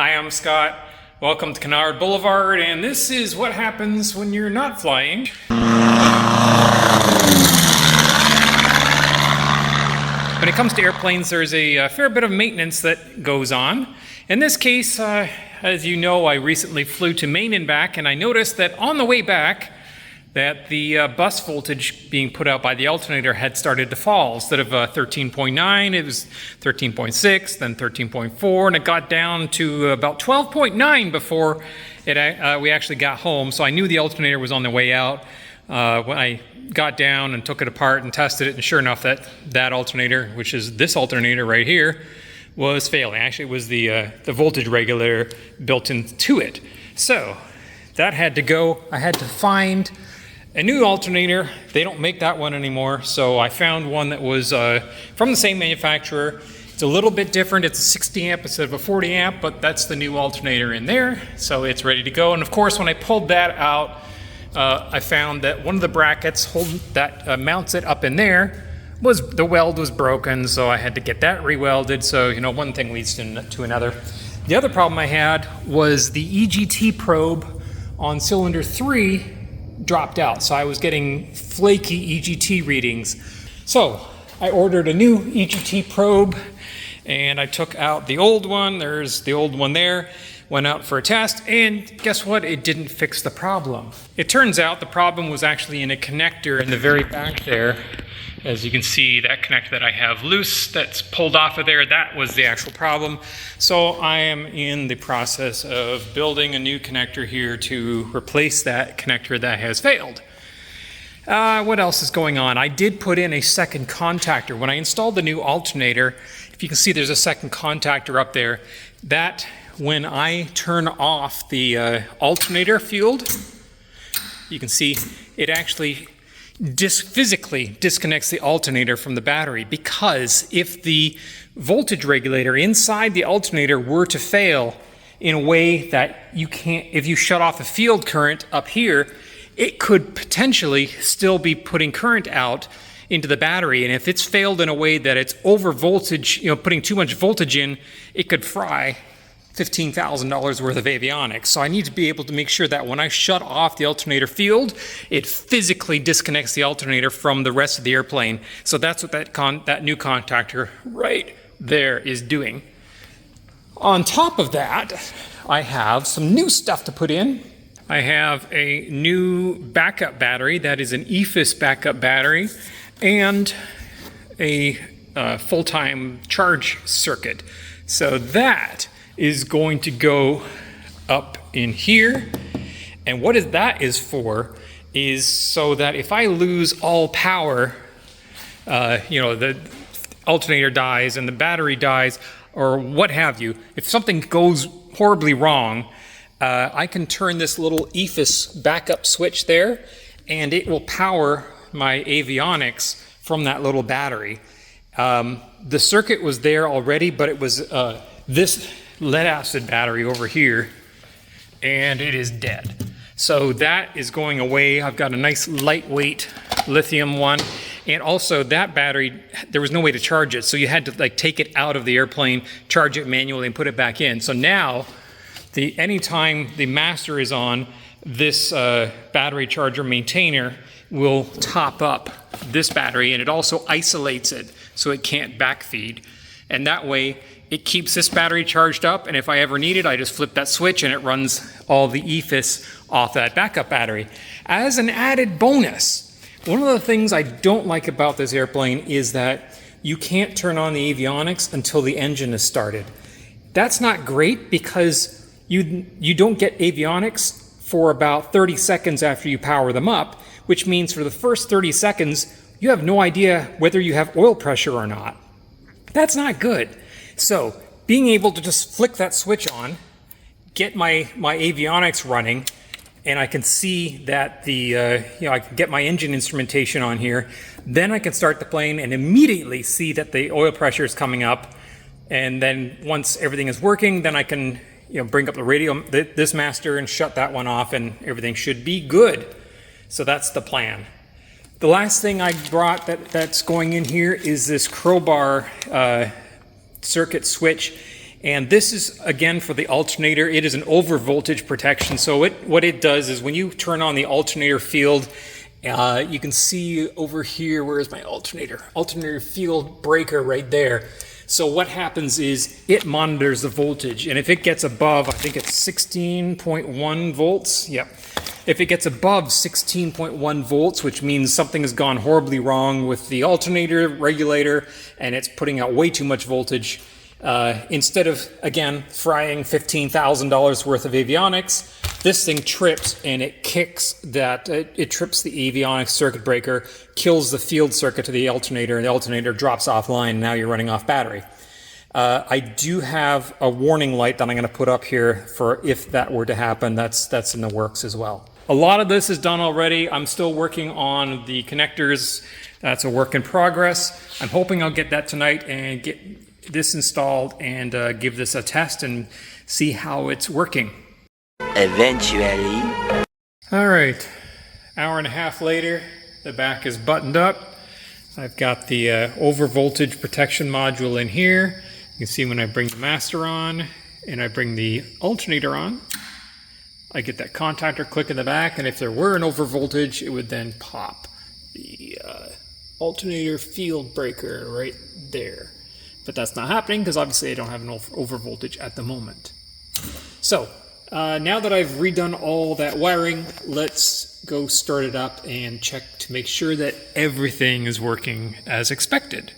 Hi, I'm Scott. Welcome to Canard Boulevard, and this is what happens when you're not flying. When it comes to airplanes, there's a fair bit of maintenance that goes on. In this case, as you know, I recently flew to Maine and back, and I noticed that on the way back, that the bus voltage being put out by the alternator had started to fall. Instead of 13.9, it was 13.6, then 13.4, and it got down to about 12.9 before we actually got home. So I knew the alternator was on the way out. When I got down and took it apart and tested it, and sure enough, that alternator, which is this alternator right here, was failing. Actually, it was the voltage regulator built into it. So that had to go. I had to find a new alternator. They don't make that one anymore, so I found one that was from the same manufacturer. It's a little bit different. It's a 60 amp instead of a 40 amp, but that's the new alternator in there, so it's ready to go. And of course, when I pulled that out, I found that one of the brackets that mounts it up in there, the weld was broken, so I had to get that re-welded. So, you know, one thing leads to another. The other problem I had was the EGT probe on cylinder 3 dropped out, so I was getting flaky EGT readings. So I ordered a new EGT probe, and I took out the old one. There's the old one there. Went out for a test, and guess what? It didn't fix the problem. It turns out the problem was actually in a connector in the very back there. As you can see, that connector that I have loose, that's pulled off of there, that was the actual problem. So I am in the process of building a new connector here to replace that connector that has failed. What else is going on? I did put in a second contactor. When I installed the new alternator, if you can see there's a second contactor up there. That, when I turn off the alternator field, you can see it actually physically disconnects the alternator from the battery, because if the voltage regulator inside the alternator were to fail in a way that you can't, if you shut off a field current up here, it could potentially still be putting current out into the battery. And if it's failed in a way that it's over voltage, you know, putting too much voltage in, it could fry $15,000 worth of avionics. So I need to be able to make sure that when I shut off the alternator field, it physically disconnects the alternator from the rest of the airplane. So that's what that new contactor right there is doing. On top of that, I have some new stuff to put in. I have a new backup battery that is an EFIS backup battery, and a full-time charge circuit. So that is going to go up in here. And what that is for is so that if I lose all power, the alternator dies and the battery dies or what have you, if something goes horribly wrong, I can turn this little EFIS backup switch there, and it will power my avionics from that little battery. The circuit was there already, but it was this lead acid battery over here, and it is dead. So that is going away. I've got a nice lightweight lithium one, and also that battery, there was no way to charge it, so you had to like take it out of the airplane, charge it manually, and put it back in. So now, anytime the master is on, this battery charger maintainer will top up this battery, and it also isolates it so it can't backfeed. And that way, it keeps this battery charged up, and if I ever need it, I just flip that switch and it runs all the EFIS off that backup battery. As an added bonus, one of the things I don't like about this airplane is that you can't turn on the avionics until the engine is started. That's not great, because you don't get avionics for about 30 seconds after you power them up, which means for the first 30 seconds, you have no idea whether you have oil pressure or not. That's not good. So being able to just flick that switch on, get my avionics running, and I can see that I can get my engine instrumentation on here, then I can start the plane and immediately see that the oil pressure is coming up. And then once everything is working, then I can bring up the radio, this master, and shut that one off, and everything should be good. So that's the plan. The last thing I brought that's going in here is this crowbar circuit switch, And this is, again, for the alternator. It is an overvoltage protection. So what it does is when you turn on the alternator field, you can see over here, where is my alternator? Alternator field breaker right there. So what happens is it monitors the voltage, and if it gets above, I think it's 16.1 volts. Yep. If it gets above 16.1 volts, which means something has gone horribly wrong with the alternator regulator and it's putting out way too much voltage, instead of, again, frying $15,000 worth of avionics, this thing trips and it kicks that, it trips the avionics circuit breaker, kills the field circuit to the alternator, and the alternator drops offline, and now you're running off battery. I do have a warning light that I'm going to put up here for if that were to happen. That's in the works as well. A lot of this is done already. I'm still working on the connectors. That's a work in progress. I'm hoping I'll get that tonight and get this installed and give this a test and see how it's working. Eventually. All right, hour and a half later, the back is buttoned up. I've got the overvoltage protection module in here. You can see when I bring the master on and I bring the alternator on, I get that contactor click in the back, and if there were an overvoltage, it would then pop the alternator field breaker right there. But that's not happening because obviously I don't have an overvoltage at the moment. So now that I've redone all that wiring, let's go start it up and check to make sure that everything is working as expected.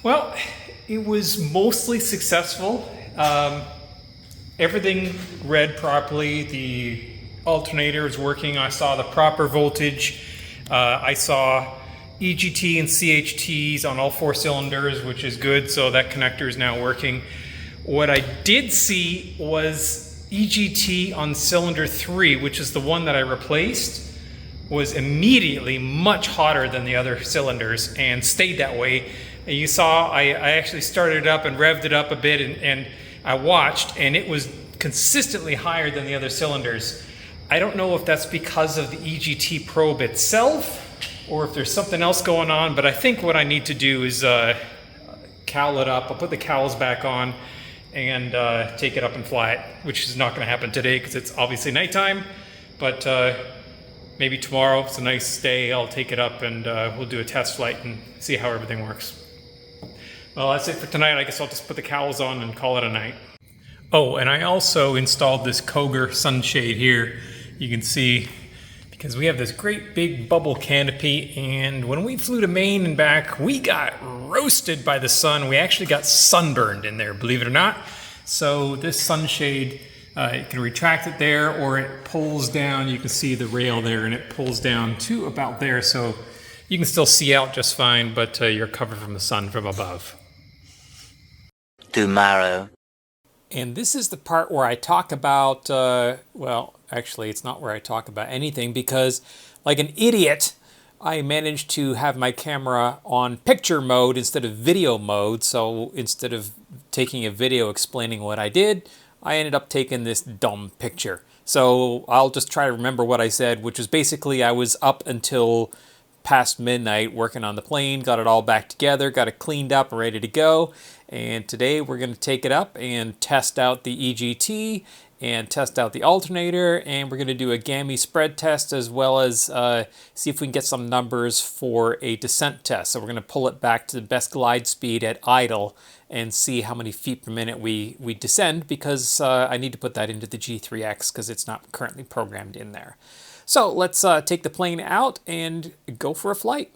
Well, it was mostly successful. Everything read properly. The alternator is working. I saw the proper voltage. I saw EGT and CHTs on all 4 cylinders, which is good. So that connector is now working. What I did see was EGT on cylinder 3, which is the one that I replaced, was immediately much hotter than the other cylinders and stayed that way. And you saw I actually started it up and revved it up a bit, and I watched, and it was consistently higher than the other cylinders. I don't know if that's because of the EGT probe itself or if there's something else going on, but I think what I need to do is cowl it up. I'll put the cowls back on and take it up and fly it, which is not going to happen today because it's obviously nighttime, but maybe tomorrow, it's a nice day, I'll take it up and we'll do a test flight and see how everything works. Well, that's it for tonight. I guess I'll just put the cowls on and call it a night. Oh, and I also installed this Koger sunshade here. You can see, because we have this great big bubble canopy, and when we flew to Maine and back, we got roasted by the sun. We actually got sunburned in there, believe it or not. So this sunshade, you can retract it there, or it pulls down. You can see the rail there, and it pulls down to about there, so you can still see out just fine, but you're covered from the sun from above. Tomorrow. And this is the part where I talk about, well, actually it's not where I talk about anything, because like an idiot, I managed to have my camera on picture mode instead of video mode. So instead of taking a video explaining what I did, I ended up taking this dumb picture. So I'll just try to remember what I said, which was basically I was up until past midnight working on the plane, got it all back together, got it cleaned up and ready to go. And today we're going to take it up and test out the EGT and test out the alternator, and we're going to do a GAMI spread test as well as see if we can get some numbers for a descent test. So we're going to pull it back to the best glide speed at idle and see how many feet per minute we descend, because I need to put that into the G3X because it's not currently programmed in there. So let's take the plane out and go for a flight.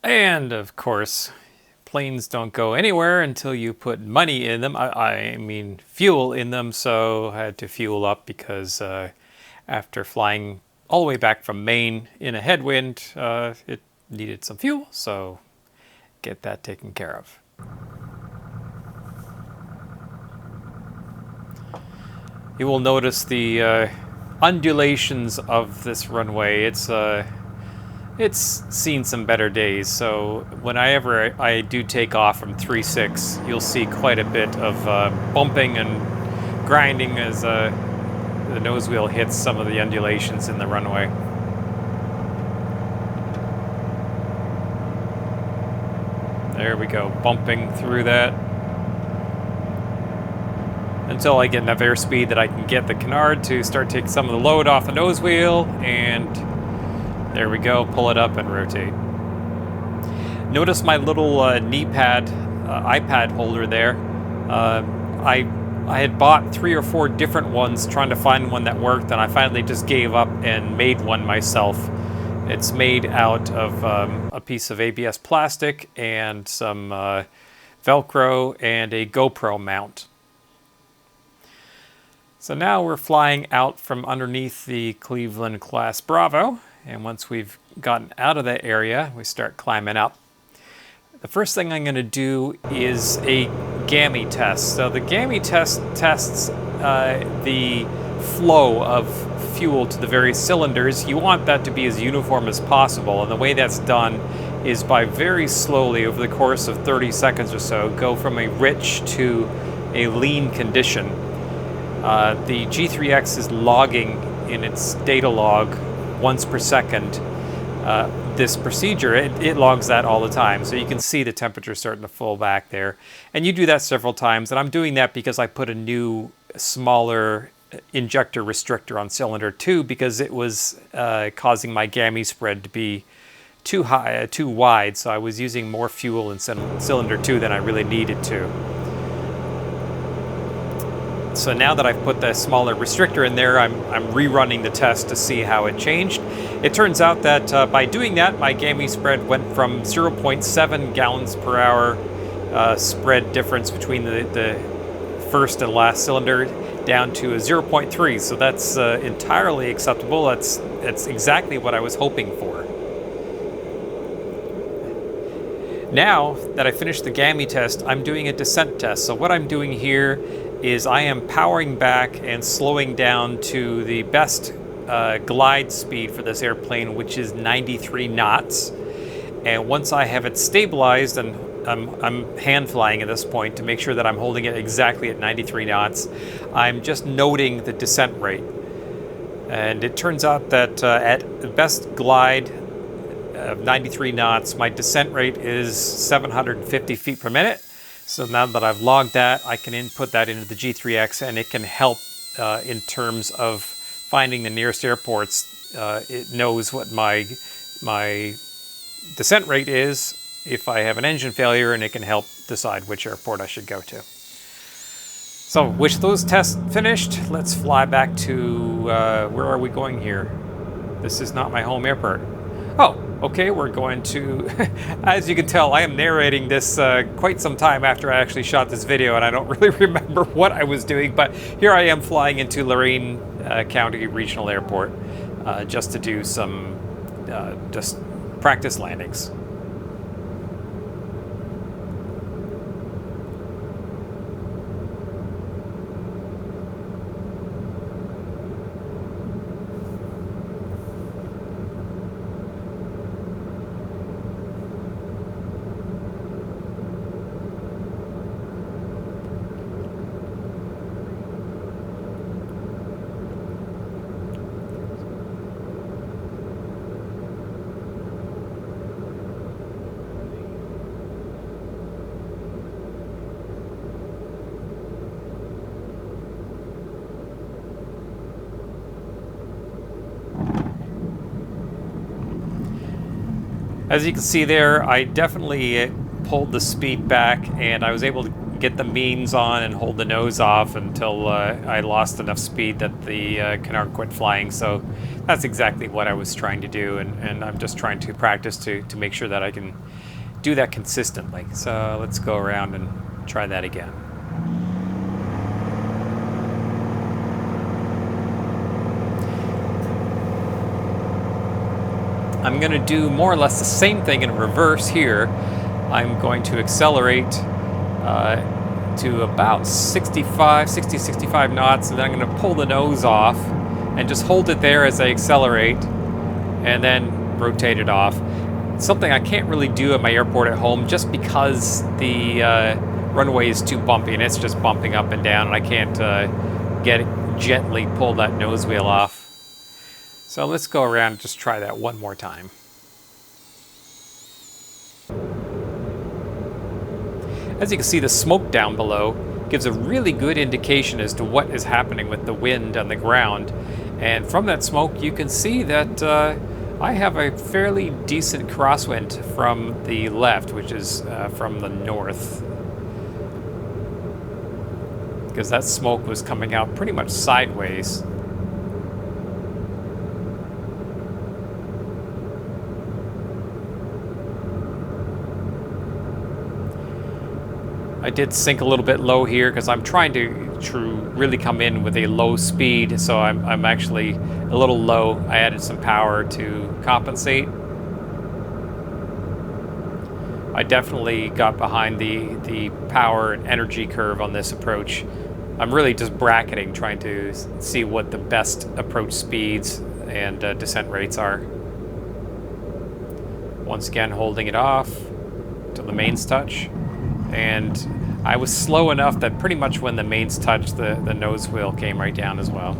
And of course, planes don't go anywhere until you put money in them. I mean fuel in them, so I had to fuel up because after flying all the way back from Maine in a headwind, it needed some fuel, so get that taken care of. You will notice the undulations of this runway. It's seen some better days, so whenever I do take off from 3.6, you'll see quite a bit of bumping and grinding as the nose wheel hits some of the undulations in the runway. There we go, bumping through that until I get enough airspeed that I can get the Canard to start taking some of the load off the nose wheel, and there we go, pull it up and rotate. Notice my little knee pad, iPad holder there. I had bought 3 or 4 different ones trying to find one that worked, and I finally just gave up and made one myself. It's made out of a piece of ABS plastic and some Velcro and a GoPro mount. So now we're flying out from underneath the Cleveland class Bravo. And once we've gotten out of that area, we start climbing up. The first thing I'm going to do is a GAMI test. So the GAMI test tests the flow of fuel to the various cylinders. You want that to be as uniform as possible. And the way that's done is by very slowly, over the course of 30 seconds or so, go from a rich to a lean condition. The G3X is logging in its data log once per second this procedure. It logs that all the time, so you can see the temperature starting to fall back there, and you do that several times. And I'm doing that because I put a new smaller injector restrictor on cylinder 2 because it was causing my GAMI spread to be too high, too wide, so I was using more fuel in cylinder 2 than I really needed to. So now that I've put the smaller restrictor in there, I'm rerunning the test to see how it changed. It turns out that by doing that, my GAMI spread went from 0.7 gallons per hour spread difference between the first and last cylinder down to a 0.3. So that's entirely acceptable. That's exactly what I was hoping for. Now that I finished the GAMI test, I'm doing a descent test. So what I'm doing here is I am powering back and slowing down to the best glide speed for this airplane, which is 93 knots. And once I have it stabilized, and I'm hand flying at this point to make sure that I'm holding it exactly at 93 knots, I'm just noting the descent rate. And it turns out that at the best glide of 93 knots, my descent rate is 750 feet per minute. So now that I've logged that, I can input that into the G3X, and it can help in terms of finding the nearest airports. It knows what my descent rate is if I have an engine failure, and it can help decide which airport I should go to. So with those tests finished, let's fly back to, where are we going here? This is not my home airport. Oh, okay, we're going to, as you can tell, I am narrating this quite some time after I actually shot this video, and I don't really remember what I was doing, but here I am flying into Lorain County Regional Airport just to do some just practice landings. As you can see there, I definitely pulled the speed back, and I was able to get the means on and hold the nose off until I lost enough speed that the Canard quit flying. So that's exactly what I was trying to do, and I'm just trying to practice to make sure that I can do that consistently. So let's go around and try that again. I'm going to do more or less the same thing in reverse here. I'm going to accelerate to about 65 knots, and then I'm going to pull the nose off and just hold it there as I accelerate, and then rotate it off. Something I can't really do at my airport at home just because the runway is too bumpy, and it's just bumping up and down, and I can't gently pull that nose wheel off. So let's go around and just try that one more time. As you can see, the smoke down below gives a really good indication as to what is happening with the wind on the ground. And from that smoke, you can see that I have a fairly decent crosswind from the left, which is from the north. Because that smoke was coming out pretty much sideways. I did sink a little bit low here because I'm trying to really come in with a low speed, so I'm actually a little low. I added some power to compensate. I definitely got behind the power and energy curve on this approach. I'm really just bracketing, trying to see what the best approach speeds and descent rates are. Once again, holding it off till the mains touch. And I was slow enough that pretty much when the mains touched, the nose wheel came right down as well.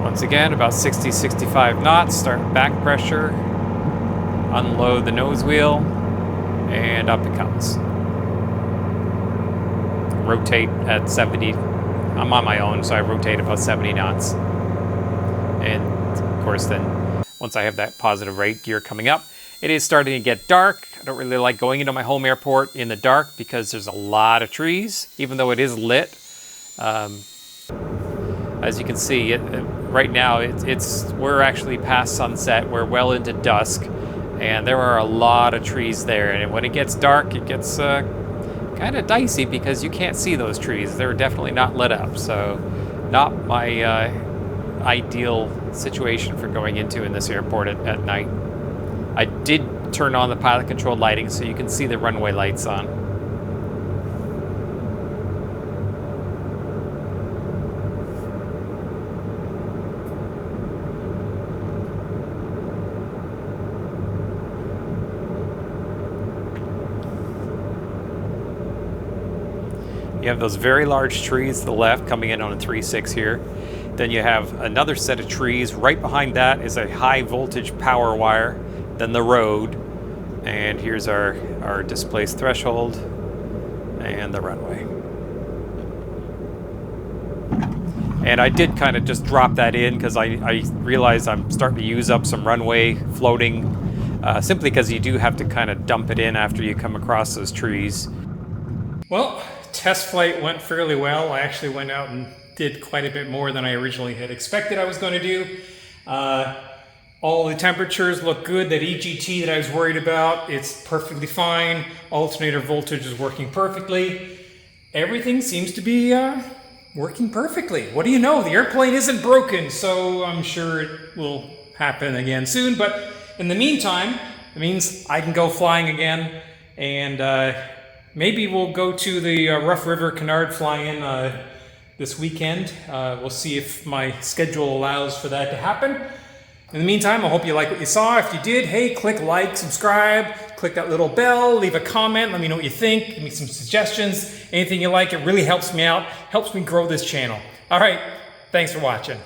Once again, about 60-65 knots, start back pressure, unload the nose wheel, and up it comes. Rotate at 70. I'm on my own, so I rotate about 70 knots. And of course then, once I have that positive rate gear coming up, it is starting to get dark. I don't really like going into my home airport in the dark because there's a lot of trees, even though it is lit. As you can see, right now we're actually past sunset. We're well into dusk, and there are a lot of trees there. And when it gets dark, it gets kind of dicey because you can't see those trees. They're definitely not lit up, so not my ideal situation for going into in this airport at night. I did turn on the pilot-controlled lighting so you can see the runway lights on. You have those very large trees to the left coming in on a 3.6 here. Then you have another set of trees. Right behind that is a high voltage power wire, then the road. And here's our displaced threshold and the runway. And I did kind of just drop that in because I realized I'm starting to use up some runway floating, simply because you do have to kind of dump it in after you come across those trees. Well, test flight went fairly well. I actually went out and did quite a bit more than I originally had expected I was going to do. All the temperatures look good. That EGT that I was worried about, it's perfectly fine. Alternator voltage is working perfectly. Everything seems to be working perfectly. What do you know? The airplane isn't broken, so I'm sure it will happen again soon. But in the meantime, it means I can go flying again, and maybe we'll go to the Rough River Canard fly-in this weekend. We'll see if my schedule allows for that to happen. In the meantime, I hope you like what you saw. If you did, hey, click like, subscribe, click that little bell, leave a comment, let me know what you think, give me some suggestions, anything you like. It really helps me out, helps me grow this channel. All right, thanks for watching.